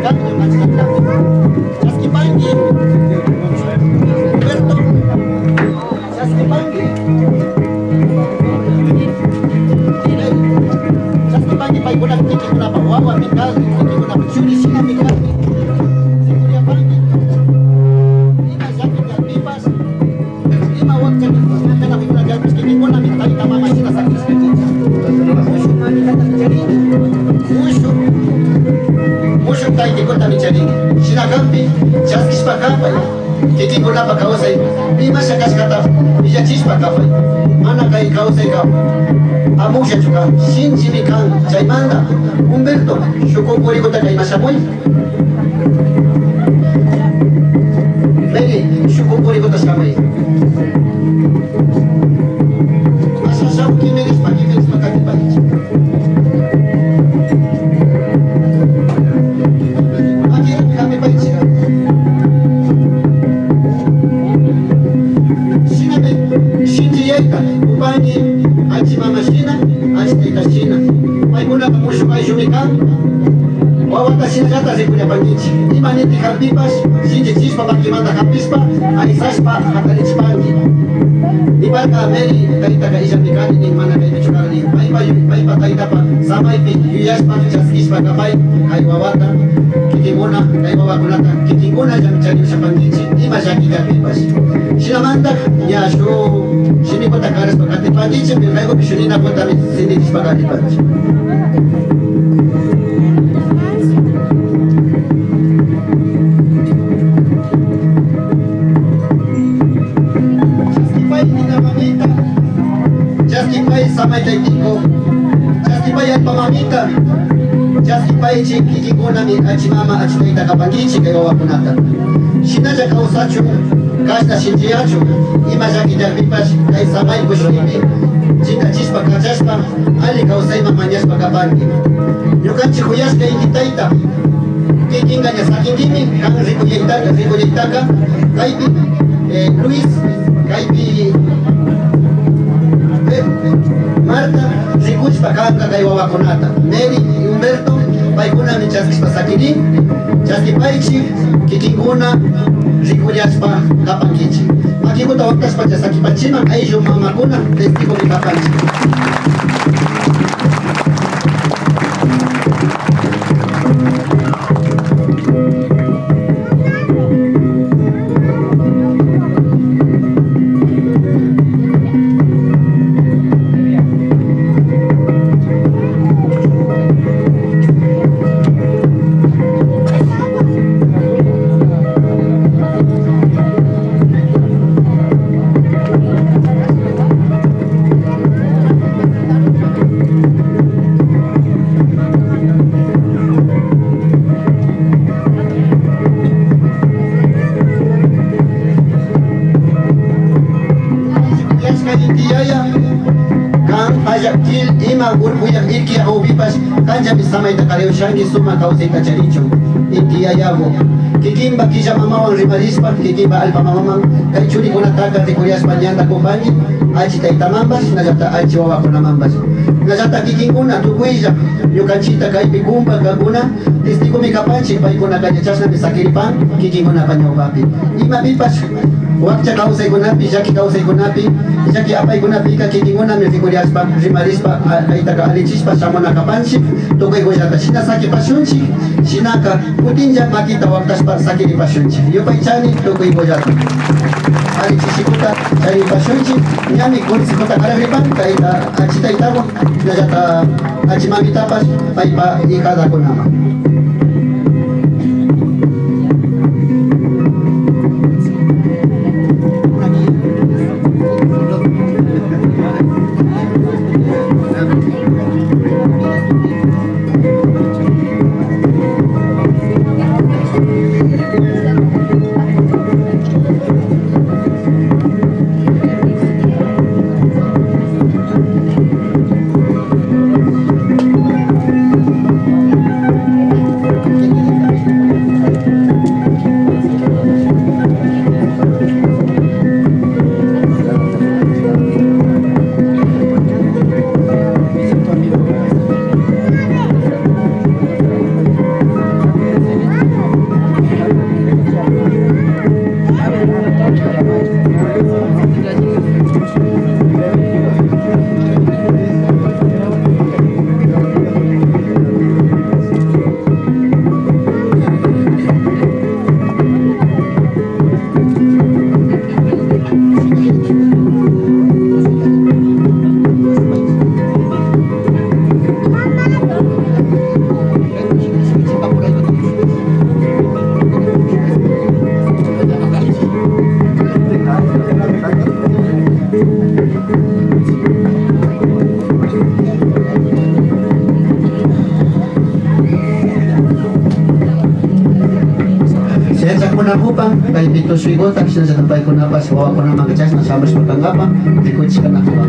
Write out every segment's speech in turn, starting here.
cambio, Chasquipanqui, Humberto, Chasquipanqui, Chasquipanqui, paikuna kikikuna pawawa, mikal, kikikuna pachuri, shina mikal, Sicuriapanqui, Lima Jackie Galpipas, Lima Wakcha, Kikikuna Kikuna Galpis, kikikuna mikal, tamama shina sakis kikikuna. Mushu mani kata micharini, Mushu tai kikota micharini, shina gampi, chaskispa kampai, kikikuna pa kausay, Lima shakas kata, iyachispa kafay, mana kai kausay kafay. Amusha chuka, Shinji Mikan, Chaimanda, Humberto, Shukopuri kota kay masamoy. Mary, Shukopuri kota samay. Asasam kimeris pa kakipay. Akira kami pa siya. Sinabi, Shinji Yeka, Upangi, Mama Shina, Ashita Shina. May muna pamusyo kay Shumikan. Wawata sinajata si Kuya Pangichi. Imaniti Kampipas, Shinji Chispa, Bakimanda Kampispa, Aisaspa, Hatalichpangi. Ibarka Mary, Kaita ka isang Mikani, ni Mana kay Chukari. May pa Kaita pa, Samay Pi, Yuyaspa, Chaskispa Kapay, kay Wawata, Kikimuna, kay Wawakunata, Kikimuna, Jamichani sa Pangichi, Imashaki Kampipas. Sinamanda, Yasho, Shimikota Karas Pakatipangichi, Pilkaigo Pishunina Kota Sinitis Pakatipangichi. Jaskipay samay taitiko, Jaskipay at pamamita, Jaskipay kikikuna mi achimama achitaita kapangichi kay wawakunata. Shinaja kausachu, kashna shinjiachu, imaja kijarpipas kay samay kushnipi, chika chispa kachaspa, ali kausay mamanyaspa kapangi. Yukanchi kuyaspa ikitaita, kikinga nyasakindimi, kang rikuyaitaka, kaipi, Luis, kaipi, Marta, Rikuchpa Kanga kay wawakunata. Mary, Humberto, paikuna mi chaskispa sakini, chaskipaichi, kikikuna, Rikuyaspa kapangichi. Makikuta waktaspa chasakipachima, aisho mamakuna, testigo mi kapanchi. Urpuyak iki aubipas kanja bisamay takareo shangi suma kausay kacharicho iki ayabo kikimba kisha mamawan rimarispa kikimba alpa mamamang kay churi kunataka rikuyas panyanda kumbanyi achi taitamambas najata achi wawakunamambas najata kikinguna tukuija yukanchita kay pikumba kaguna testigo mikapanchi paikuna kanyachasna misakiripan kikinguna panyaubapi ima bipas wakcha kausay kunapi, jaki kausay kunapi, jaki apay kunapi, kakikinguna mirikuriaspa, rimarispa, aitaka alichispa, samona kapanchik, tukay goyata, shinasaki pasyunchik, shinaka, putinja makita waktaspa sakiri pasyunchik, yopay chani, tukay goyata. Alichishikuta, chani pasyunchik, nyami kurisikuta karagripan, kaita achita itawa, najata achimamitapas, paipa ikada kunama. apa kay pito sigo tak sila sa tampay ko na pa sa wawa ko na magkachas na sabas ko kang apa likod siya na ba.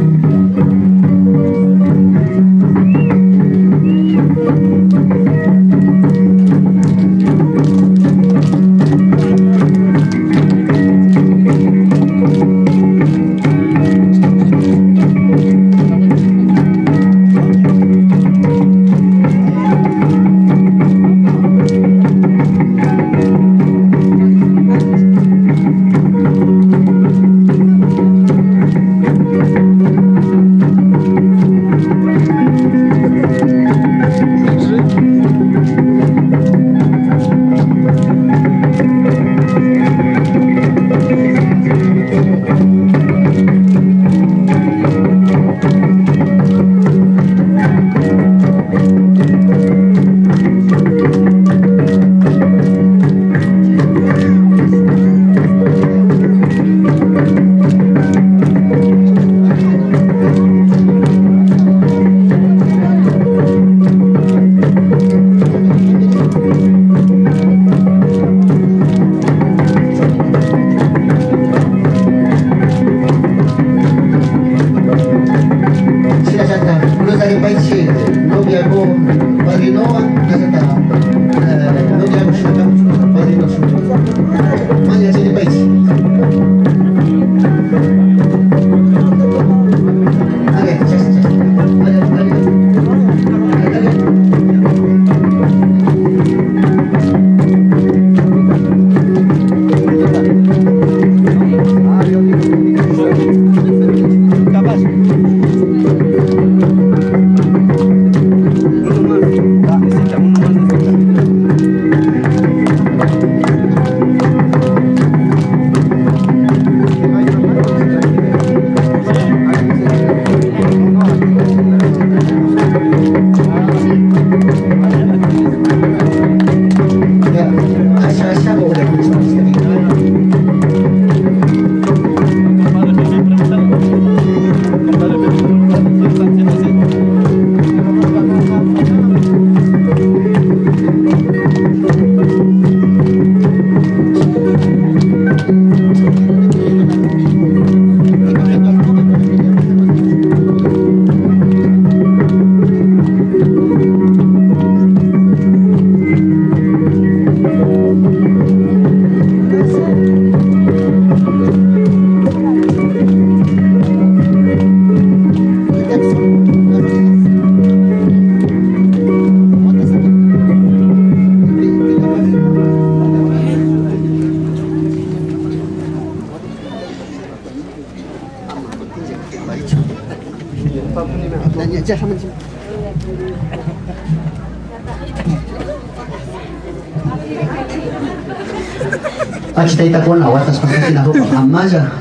Achitaita kona watas pasakina hupa amaya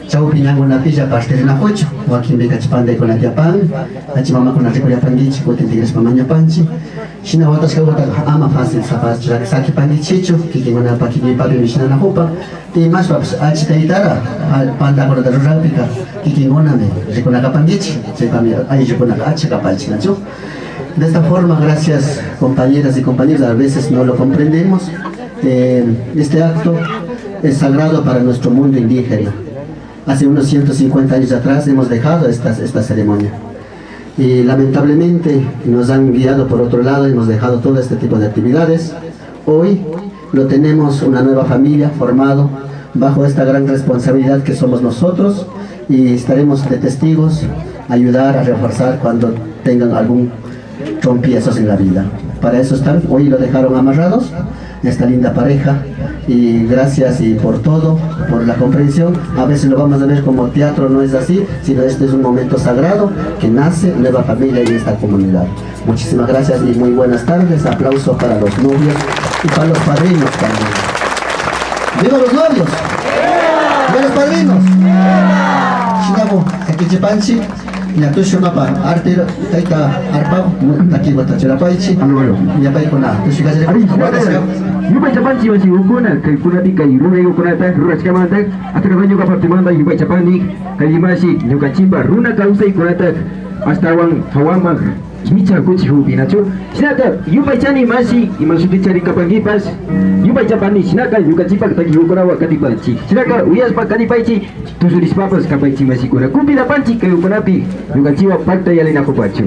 chau pinyango na pija pastel na kocho wakimbe kachipande kona tiapan achi mama kona tiko yapangichi kote tigres mamanya panchi shina watas ka wata ama fácil sapas chak saki pangichicho kikingona pakini papi mishina na hupa te mas paps achitaitara panda kona darurapika kikingona me rikona kapangichi chepami ay rikona acha kapalchi nacho. De esta forma, gracias compañeras y compañeros, a veces no lo comprendemos. Este acto es sagrado para nuestro mundo indígena. Hace unos 150 años atrás hemos dejado esta ceremonia. Y lamentablemente nos han guiado por otro lado, hemos dejado todo este tipo de actividades. Hoy lo tenemos una nueva familia formado bajo esta gran responsabilidad que somos nosotros y estaremos de testigos, ayudar a reforzar cuando tengan algún trompiezos en la vida. Para eso están, hoy lo dejaron amarrados, esta linda pareja, y gracias y por todo, por la comprensión. A veces lo vamos a ver como teatro, no es así, sino este es un momento sagrado que nace nueva familia en esta comunidad. Muchísimas gracias y muy buenas tardes. Aplauso para los novios y para los padrinos también. ¡Viva los novios! ¡Viva los padrinos! Shinabo, Sekichipanchi, Natusho Mapa, Artero, Taita, Arpa, Taki Watachapaichi, Yapai Kona, Tushikazi, Yupai Chapanchi masih ukuna, kuna tika iruna ukuna tak rura chamanta, atau banyak kapal timanda yupai Chapani, kali masih nyuka cipa runa kausai kuna tak, hasta wang hawamang Micha kuchi hubi nacho. Sinaka yupa chani masi imasuti cari kapangipas. Yupa chapani sinaka yuka cipak taki hukura wakati panci. Sinaka uyas pak kadi panci tusuris papas kapanci masi kuna. Kupi na panci kayu kunapi yuka ciwa pakta yalin aku pacu.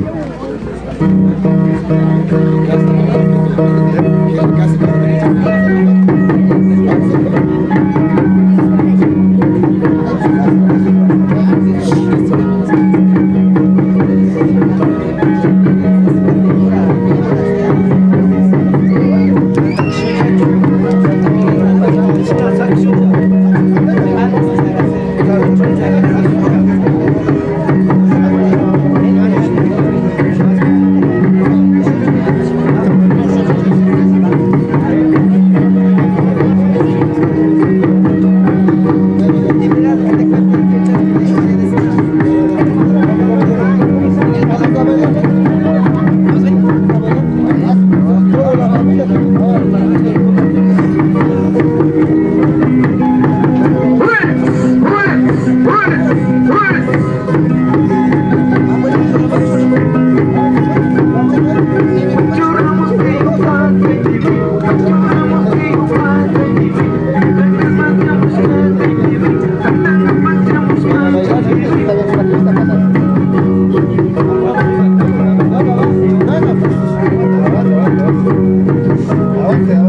Avance,